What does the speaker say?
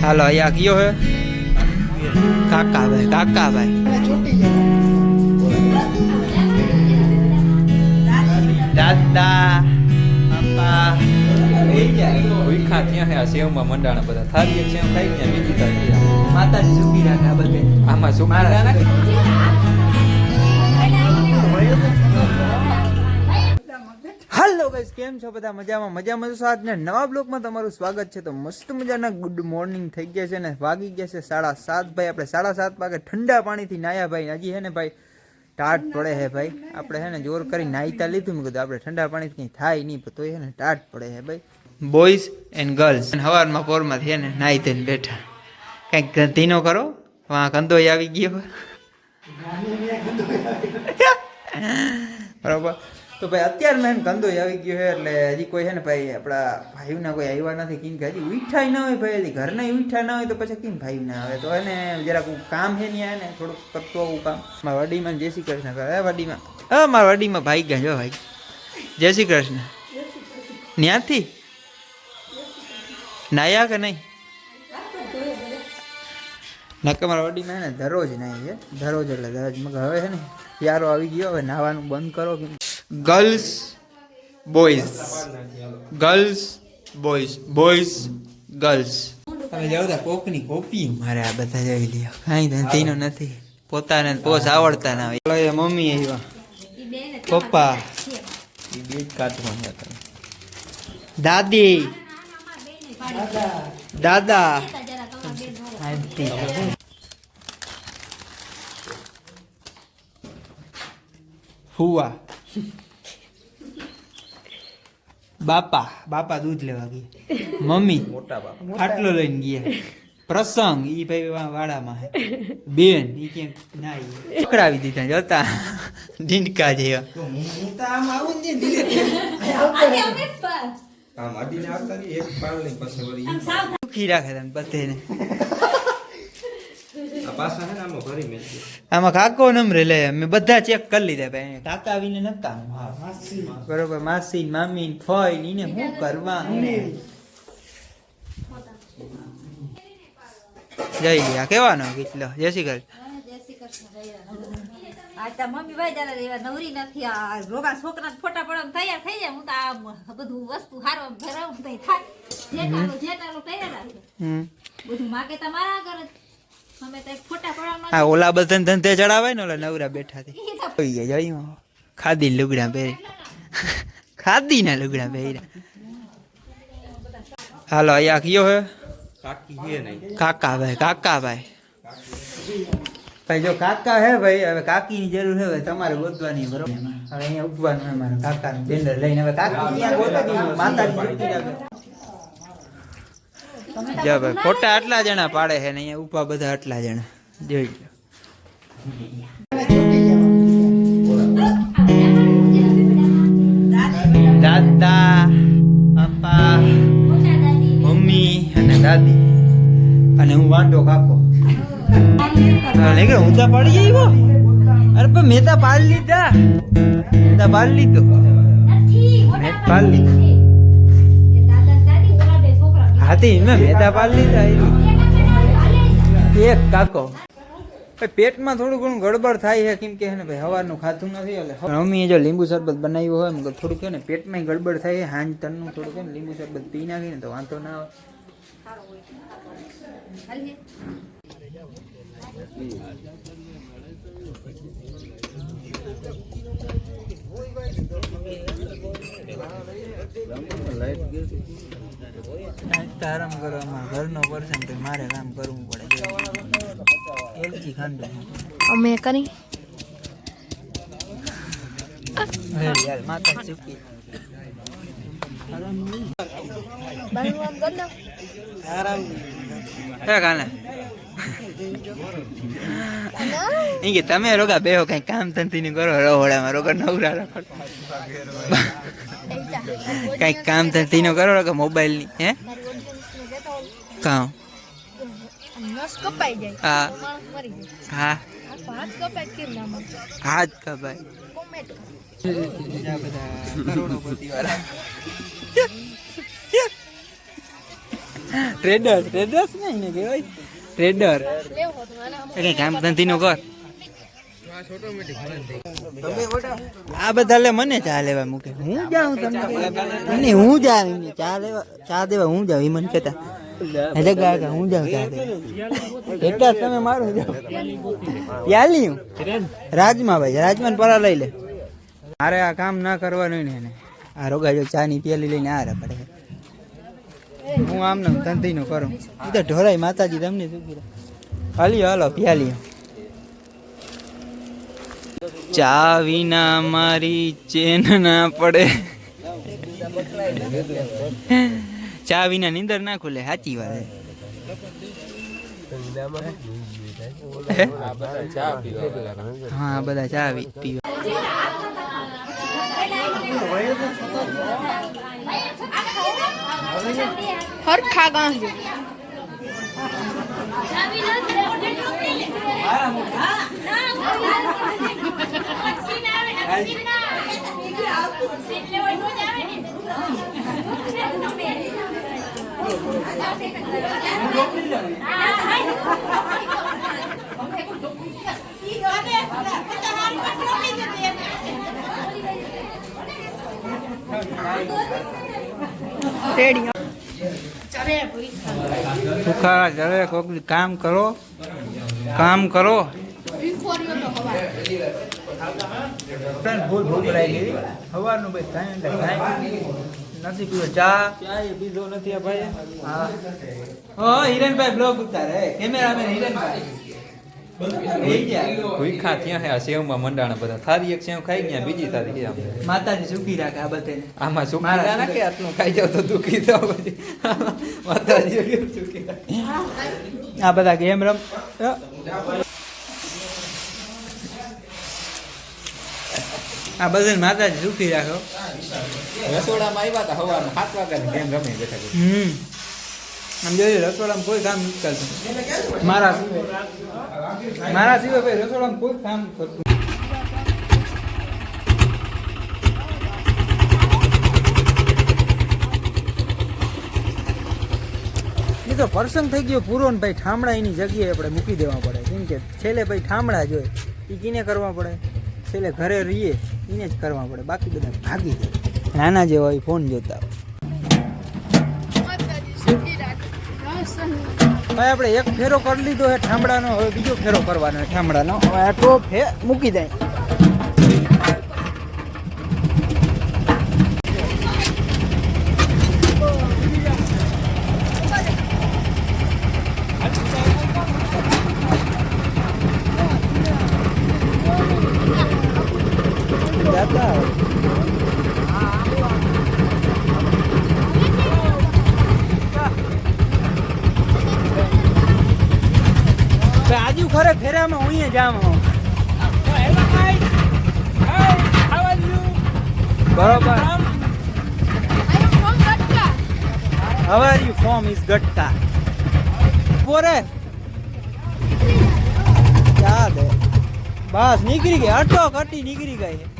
હાલો અહીંયા કયો હે કાકાભાઈ દાદા પપ્પા ભૂખા ક્યાં હે આ સેવમાં મંડાણા બધા થાળી સેવ ખાઈ ગયા બીજી થાળી માતાજી સુખી રાખે આ બધે આમાં સુખી રાખે હાલો ગાઈસ કેમ છો બધા મજામાં છો આજના નવા બ્લોગમાં તમારું સ્વાગત છે તો મસ્ત મજાના ગુડ મોર્નિંગ થઈ ગયા છે ને વાગી ગયા છે 7:30 ભાઈ આપણે 7:30 વાગે ઠંડા પાણીથી નાયા ભાઈ હજી હે ને ભાઈ ટાટ પડે હે ભાઈ આપણે હે ને જોર કરી નાઈતા લીધું મેં કીધું આપણે ઠંડા પાણીથી કંઈ થાય નહીં તો હે ને ટાટ પડે હે ભાઈ બોયઝ એન્ડ ગર્લ્સ હવારમાં પોરમાંથી હે ને નાઈ થઈને બેઠા કંઈક ધીનો કરો વાં કંદોય આવી ગયો બરોબર તો ભાઈ અત્યારે મેં કંદો આવી ગયો છે એટલે હજી કોઈ છે ને ભાઈ આપણા ભાઈના કોઈ આવ્યા નથી કેમ કે હજી ઉઠાય ના હોય ભાઈ હજી ઘરના ઉઠા ના હોય તો પછી કેમ ભાઈ ના આવે તો એને જરાક કામ છે ને ને થોડુંક કરતો આવું કામ મારા વડીમાં જય શ્રી કૃષ્ણ કરે વડીમાં મારા વડીમાં ભાઈ ગયા જો ભાઈ જય શ્રી કૃષ્ણ ત્યાંથી નાયા કે નહીં નક્કા મારા વડીમાં ને દરરોજ નાય છે દરરોજ એટલે દરરોજ મગર હવે છે ને યારો આવી ગયો હવે નાવાનું બંધ કરો કે गर्ल्स बॉयज गर्ल्स તમે જાવ તો કોકની કોપી મારે આ બધા જોઈ લ્યો કાંઈ ધંધીનો નથી પોતાને પોસ આવડતા ના હોય મમ્મી આવ્યા પપ્પા એ બે જ કાઢવા હતા દાદી દાદા ફુવા બાપા દૂધ લેવા ગયા મમ્મી મોટા બાપા આટલો લઈને ગયા પ્રસંગ ઈ ભાઈ વાડામાં હે બેન ઈ ક્યાંક નાઈ પકડાવી દીધા જતા ઢીંડકા જેવા હું તો આમ આવું ને ધીરે આમ અડીને આવતા ની એક પાળ લઈ પછી વળી સુખી રાખે તને બધાને આમાં કાકો નંબરે લે મેં બધા ચેક કરી લીધા ભાઈ કાકા આવીને નતા બરોબર માસી મામી ફઈ ને શું કરવા જય લ્યા કેવાનો કેટલો જય શ્રી કૃષ્ણ મમ્મી ભાઈ જરા નવરી નથી આ રોગા છોકરા ફોટા પડવા તૈયાર થઈ જાય હું તો આ બધું વસ્તુ હારો ભરાવું તઈ થાય જેટાલો તૈયાર રાખે બધું માગે તમારા આગળ ઓલા બધા ધંધે ચડાવે ને ઓલા નવરા બેઠા થી ખાદી લુગડા પહેરી ખાદી ના લુગડા પહેર્યા હાલો અહીંયા કયો હે કાકાભાઈ ભાઈ જો કાકા હે ભાઈ હવે કાકી ની જરૂર હે તમારે ગોતવાની બરોબર હવે અહીંયા ઉભવાનું અમારા કાકા નું બેન્ડર લઈને હવે કાકી માતાજી જા ભાઈ ફોટા આટલા જણા પાડે છે ને અહીંયા ઉપા બધા આટલા જણા જોઈ દાદા પપ્પા મમ્મી અને દાદી અને હું વાંઢો કાકો હું તો પાડી આવ્યો અરે પણ મેં તો પાડી લીધા હાથી મેં મેદા પાડી લીધા એક કાકો પેટમાં થોડું ઘણું ગડબડ થાય છે કેમ કે ને ભાઈ સવારનું ખાતું નથી એટલે મમ્મીએ જો લીંબુ શરબત બનાવ્યું હોય મગર થોડુંક છે ને પેટમાં ગડબડ થાય છે હાંજ તનનું થોડુંક ને લીંબુ શરબત પી નાખીને તો વાંધો ના આવે આરામ કરવામાં ઘરનો પર્સન તો મારે કામ કરવું પડે એલજી ખાંડો અમે કરી યાર માતા ચૂકી આરામ હે કાના કે તમે રોગા બેહો કઈ કામ ધંધી ની કરો રહોડામાં રોગા નવરા રાખો કઈક કામ ધંધી નો કરો રોગા મોબાઈલ ની હે કામ હા હાથ કપાય કરોડોપતિ વાળા ટ્રેડર્સ નહીં ને કહેવાય ટ્રેડર એટલે કામ ધંધીનું કર આ બધા લે મને ચા લેવા મૂકે હું જાઉં તમને હું જાઉં ચા લેવા ચા દેવા હું જાઉં એ મને કહેતા એટલે કાકા હું જાઉં ચા દેવા એટલા તમે મારું જાઓ યાલી હું રાજમાં ભાઈ રાજમાં પરા લઈ લે મારે આ કામ ના કરવાનું ને એને આ રોગા જો ચા ની પેલી લઈને આ પડે હું આમને ધંધી નું કરું એ તો ઢોરાઈ માતાજી તમને શું કીધું હાલ્યો હાલો પ્યાલીઓ ચા વિના મારી ચેન ના પડે ચા વિના નીંદર ના ખુલે સાચી વાત હા બધા ચા પીવા હરખા ગાંજો રેડી સુખાડા ચરે કોક કામ કરો ભૂલ ભૂખ લાગી ગઈ સવારનું ભાઈ કાંઈ નથી પીવો ચા પીધો નથી ભાઈ હા હિરેનભાઈ બ્લોગ ઉતારે કેમેરામેન હિરેનભાઈ ભૂખા ત્યાં હે આ સેવમાં મંડાણા બધા થારી એક સેવ ખાઈ ગયા બીજી થારી છે માતાજી સુખી રાખે આ બધાને આમાં સુખી ના નાખે આટલું ખાઈ જાવ તો દુખી થાવ પછી માતાજી કેમ સુખી રાખે આ બધા ગેમ રમ આ બધાને માતાજી સુખી રાખો રસોડામાં આવ્યા હતા સવારમાં 7 વાગ્યાની ગેમ રમે બેઠા આમ જોઈએ રસોડામાં કોઈ કામ નથી કરતું મારા સિવાય ભાઈ રસોડામાં કોઈ કામ કરતું એ તો પ્રસંગ થઈ ગયો પૂરો ને ભાઈ ઠામડા એની જગ્યાએ આપણે મૂકી દેવા પડે કેમ કે છેલ્લે ભાઈ ઠામડા જ હોય એ કિને કરવા પડે છેલ્લે ઘરે રહીએ એને જ કરવા પડે બાકી બધા ભાગી જાય નાના જેવા હોય ફોન જોતા ભાઈ આપણે એક ફેરો કરી લીધો છે ઠામડાનો હવે બીજો ફેરો કરવાનો છે ઠામડાનો હવે આ ટોપ છે મૂકી દે આજુ ખરે ફેરામાં હું જામ બરોબર હવે યુ ફોર્મ ઇઝ ગટ્ટા પોરે યાદ બસ નીકળી ગઈ અટો કટી નીકળી ગઈ